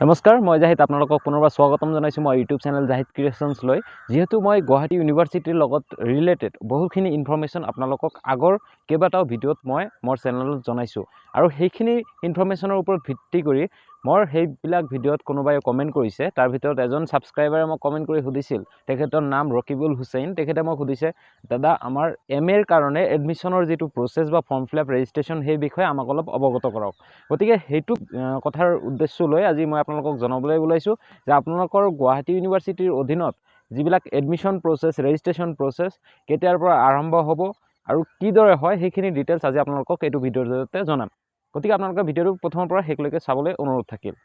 নমস্কাৰ মই জাহিদ আপোনালোকক পুনৰবাৰ স্বাগতম জনাইছো মই ইউটিউব চেনেল জাহিদ ক্ৰিয়েশ্যনছ লৈ যেহেতু মই গুৱাহাটী ইউনিভাৰ্চিটিৰ লগত ৰিলেটেড বহুখিনি ইনফৰমেশ্যন আপোনালোকক আগৰ কেইবাটাও ভিডিঅ'ত মই মোৰ চেনেলত জনাইছো আৰু সেইখিনি ইনফৰমেশ্যনৰ ওপৰত ভিত্তি কৰি মোৰ সেইবিলাক ভিডিঅ'ত কোনোবাই কমেণ্ট কৰিছে তাৰ ভিতৰত এজন ছাবস্ক্ৰাইবাৰে মোক কমেণ্ট কৰি সুধিছিল তেখেতৰ নাম ৰকিবুল হুছেইন তেখেতে মোক সুধিছে দাদা আমাৰ এমএৰ কাৰণে এডমিশ্যনৰ যেটো প্ৰচেছ বা ফৰ্ম ফিলআপ ৰেজিষ্ট্ৰেশ্যন সেই বিষয়ে আমাক অলপ অৱগত কৰক গতিকে সেইটো কথাৰ উদ্দেশ্য লৈ আজি মই আপোনালোকক জনাবলৈ ওলাইছো যে আপোনালোকৰ গুৱাহাটী ইউনিভাৰ্চিটিৰ অধীনত যিবিলাক এডমিশ্যন প্ৰচেছ ৰেজিষ্ট্ৰেশ্যন প্ৰচেছ কেতিয়াৰ পৰা আৰম্ভ হ'ব আৰু কিদৰে হয় সেইখিনি ডিটেইলছ আজি আপোনালোকক এইটো ভিডিঅ'ৰ জৰিয়তে জনাম গতিকে আপোনালোকে ভিডিঅ'টো প্ৰথমৰ পৰা শেষলৈকে চাবলৈ অনুৰোধ থাকিল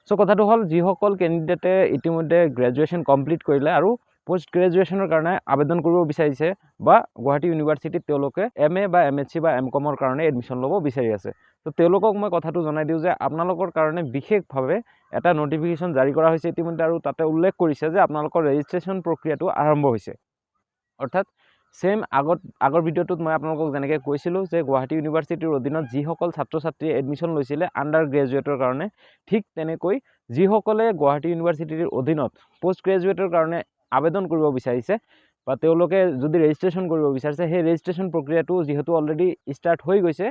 সো কথাটো হ'ল যিসকল কেণ্ডিডেটে ইতিমধ্যে গ্ৰেজুৱেশ্যন কমপ্লিট কৰিলে আৰু পোষ্ট গ্ৰেজুৱেশ্যনৰ কাৰণে আবেদন কৰিব বিচাৰিছে বা গুৱাহাটী ইউনিভাৰ্চিটিত তেওঁলোকে MA বা MSc বা MCOMৰ কাৰণে এডমিশ্যন ল'ব বিচাৰি আছে তো তেওঁলোকক মই কথাটো জনাই দিওঁ যে আপোনালোকৰ কাৰণে বিশেষভাৱে এটা নটিফিকেশ্যন জাৰি কৰা হৈছে ইতিমধ্যে আৰু তাতে উল্লেখ কৰিছে যে আপোনালোকৰ ৰেজিষ্ট্ৰেশ্যন প্ৰক্ৰিয়াটো আৰম্ভ হৈছে অৰ্থাৎ সেম আগৰ ভিডিঅ'টোত মই আপোনালোকক যেনেকৈ কৈছিলোঁ যে গুৱাহাটী ইউনিভাৰ্চিটিৰ অধীনত যিসকল ছাত্ৰ ছাত্ৰীয়ে এডমিশ্যন লৈছিলে আণ্ডাৰ গ্ৰেজুৱেটৰ কাৰণে ঠিক তেনেকৈ যিসকলে গুৱাহাটী ইউনিভাৰ্চিটিৰ অধীনত পোষ্ট গ্ৰেজুৱেটৰ কাৰণে আবেদন কৰিব বিচাৰিছে বা তেওঁলোকে যদি ৰেজিষ্ট্ৰেশ্যন কৰিব বিচাৰিছে সেই ৰেজিষ্ট্ৰেশ্যন প্ৰক্ৰিয়াটো যিহেতু অলৰেডি ষ্টাৰ্ট হৈ গৈছে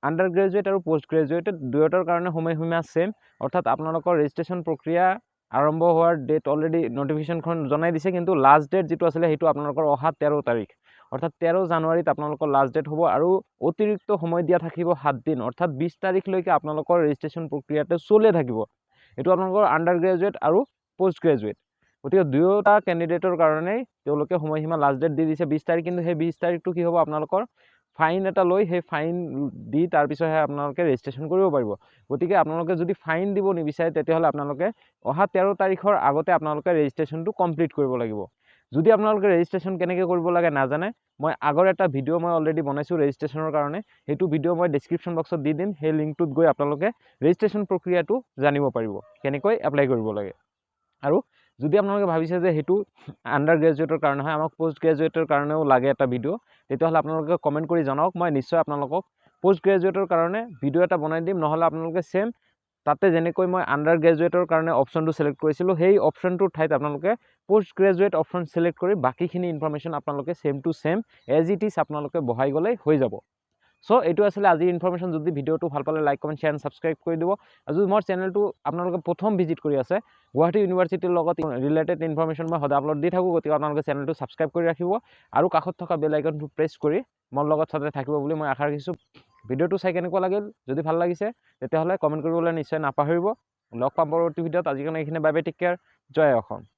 আণ্ডাৰ গ্ৰেজুৱেট আৰু পোষ্ট গ্ৰেজুৱেটেড দুয়োটাৰ কাৰণে সময়সীমা সেম অৰ্থাৎ আপোনালোকৰ ৰেজিষ্ট্ৰেশ্যন প্ৰক্ৰিয়া আৰম্ভ হোৱাৰ ডেট অলৰেডি নটিফিকেশ্যনখন জনাই দিছে কিন্তু লাষ্ট ডেট যেটো আছিল সেইটো আপোনালোকৰ অহা 13 তাৰিখ অৰ্থাৎ 13 জানুৱাৰীত আপোনালোকৰ লাষ্ট ডেট হ'ব আৰু অতিৰিক্ত সময় দিয়া থাকিব 7 দিন অৰ্থাৎ 20 তাৰিখলৈকে আপোনালোকৰ ৰেজিষ্ট্ৰেশ্যন প্ৰক্ৰিয়াটো চলি থাকিব এটো আপোনালোকৰ আণ্ডাৰ গ্ৰেজুৱেট আৰু পোষ্ট গ্ৰেজুৱেট গতিকে দুয়োটা ক্যান্ডিডেটৰ কাৰণে তেওঁলোকে সময়সীমা লাষ্ট ডেট দি দিছে 20 তাৰিখ কিন্তু সেই 20 তাৰিখটো কি হ'ব আপোনালোকৰ ফাইন এটা লৈ সেই ফাইন দি তাৰ পিছতহে আপোনালোকে ৰেজিষ্ট্ৰেশ্যন কৰিব পাৰিব গতিকে আপোনালোকে যদি ফাইন দিব নিবিচাৰে তেতিয়াহ'লে আপোনালোকে অহা 13 তাৰিখৰ আগতে আপোনালোকে ৰেজিষ্ট্ৰেশ্যনটো কমপ্লিট কৰিব লাগিব যদি আপোনালোকে ৰেজিষ্ট্ৰেশ্যন কেনেকৈ কৰিব লাগে নাজানে মই আগৰ এটা ভিডিঅ' মই অলৰেডি বনাইছো ৰেজিষ্ট্ৰেশ্যনৰ কাৰণে সেইটো ভিডিঅ' মই ডেসক্ৰিপচন বক্সত দি দিম সেই লিংকটোত গৈ আপোনালোকে ৰেজিষ্ট্ৰেশ্যন প্ৰক্ৰিয়াটো জানিব পাৰিব কেনেকৈ এপ্লাই কৰিব লাগে আৰু যদি আপোনালোকে ভাবিছে যে হেতু আণ্ডাৰ গ্ৰেজুৱেটৰ কাৰণে হয় আমাক পোষ্ট গ্ৰেজুৱেটৰ কাৰণেও লাগে এটা ভিডিঅ' তেতিয়াহ'লে আপোনালোকে কমেন্ট কৰি জনাওক মই নিশ্চয় আপোনালোকক পোষ্ট গ্ৰেজুৱেটৰ কাৰণে ভিডিঅ' এটা বনাই দিম নহলে আপোনালোকে সেম তাতে যেনেকৈ মই আণ্ডাৰ গ্ৰেজুৱেটৰ কাৰণে অপচনটো সিলেক্ট কৰিছিলো সেই অপচনটোৰ ঠাইত আপোনালোকে পোষ্ট গ্ৰেজুৱেট অপচন সিলেক্ট কৰি বাকিখিনি ইনফৰমেশ্যন আপোনালোকে same to same as it is আপোনালোকে বহাই গলে হৈ যাব সো এইটো আসলে আজি ইনফৰমেশ্যন যদি ভিডিঅ'টো ভাল পালে লাইক কমেন্ট শেয়াৰ সাবস্ক্ৰাইব কৰি দিব আৰু যদি মোৰ চেনেলটো আপোনালোকে প্ৰথম ভিজিট কৰি আছে গুৱাহাটী ইউনিভাৰ্চিটিৰ লগত ৰিলেটেড ইনফৰমেশ্যন মই সদায় আপলোড দি থাকো গতিকে আপোনালোকে চেনেলটো সাবস্ক্ৰাইব কৰি ৰাখিব আৰু কাষত থকা বেল আইকনটো প্ৰেছ কৰি মোৰ লগত সদায় থাকিব বুলি মই আশা ৰাখিছো ভিডিঅ'টো চাই কেনেকুৱা লাগিল যদি ভাল লাগিছে তেতিয়াহ'লে কমেন্ট কৰিবলৈ নিশ্চয় নাপাহৰিব লগ পাম পৰৱৰ্তী ভিডিঅ'ত আজি কাৰণে এইখিনি বাই বাই টেক কেয়াৰ জয় অসম